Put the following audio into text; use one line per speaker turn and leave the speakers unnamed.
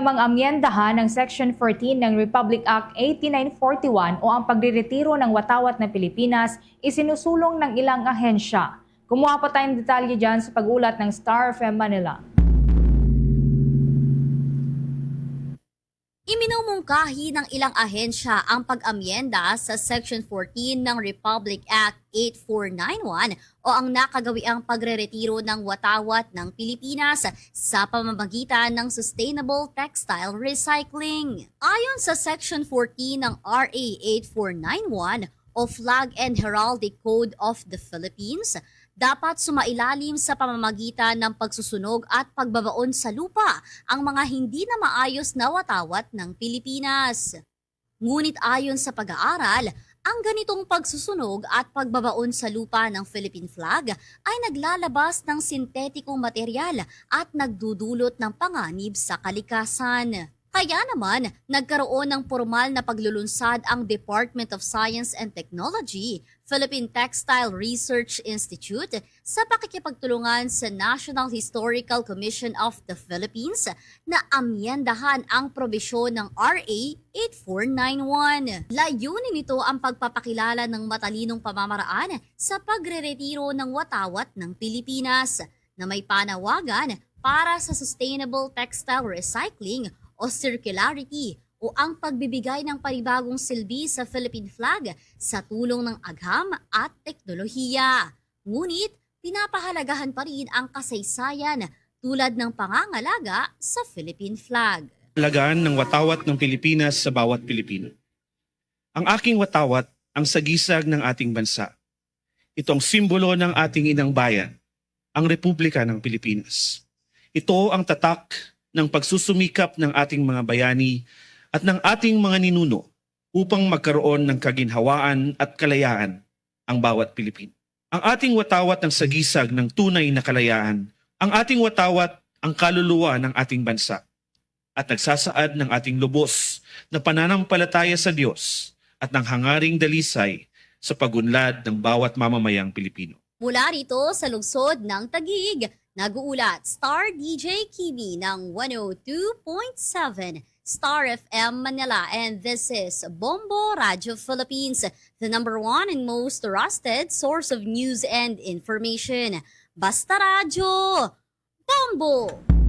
Namang amyendahan ng Section 14 ng Republic Act 8941 o ang pagreretiro ng watawat na Pilipinas isinusulong ng ilang ahensya. Kumuha pa tayong detalye dyan sa pag-ulat ng Star FM Manila.
Iminumungkahi ng ilang ahensya ang pag-amyenda sa Section 14 ng Republic Act 8491 o ang nakagawiang pagreretiro ng watawat ng Pilipinas sa pamamagitan ng Sustainable Textile Recycling. Ayon sa Section 14 ng RA 8491 o Flag and Heraldic Code of the Philippines, dapat sumailalim sa pamamagitan ng pagsusunog at pagbabaon sa lupa ang mga hindi na maayos na watawat ng Pilipinas. Ngunit ayon sa pag-aaral, ang ganitong pagsusunog at pagbabaon sa lupa ng Philippine flag ay naglalabas ng sintetikong materyal at nagdudulot ng panganib sa kalikasan. Kaya naman, nagkaroon ng formal na paglulunsad ang Department of Science and Technology, Philippine Textile Research Institute sa pakikipagtulungan sa National Historical Commission of the Philippines na amyendahan ang probisyon ng RA 8491. Layunin nito ang pagpapakilala ng matalinong pamamaraan sa pagreretiro ng watawat ng Pilipinas na may panawagan para sa sustainable textile recycling o circularity o ang pagbibigay ng panibagong silbi sa Philippine flag sa tulong ng agham at teknolohiya. Ngunit, pinapahalagahan pa rin ang kasaysayan tulad ng pangangalaga sa Philippine flag.
Alagaan ng watawat ng Pilipinas sa bawat Pilipino. Ang aking watawat ang sagisag ng ating bansa. Itong simbolo ng ating inang bayan, ang Republika ng Pilipinas. Ito ang tatak ng pagsusumikap ng ating mga bayani at ng ating mga ninuno upang magkaroon ng kaginhawaan at kalayaan ang bawat Pilipino. Ang ating watawat ang sagisag ng tunay na kalayaan. Ang ating watawat ang kaluluwa ng ating bansa at nagsasaad ng ating lubos na pananampalataya sa Diyos at ng hangaring dalisay sa pagunlad ng bawat mamamayang Pilipino.
Mula rito sa lungsod ng Taguig, nag-uulat Star DJ Kibi ng 102.7 Star FM Manila, and this is Bombo Radio Philippines, the #1 and most trusted source of news and information. Basta Radio, Bombo!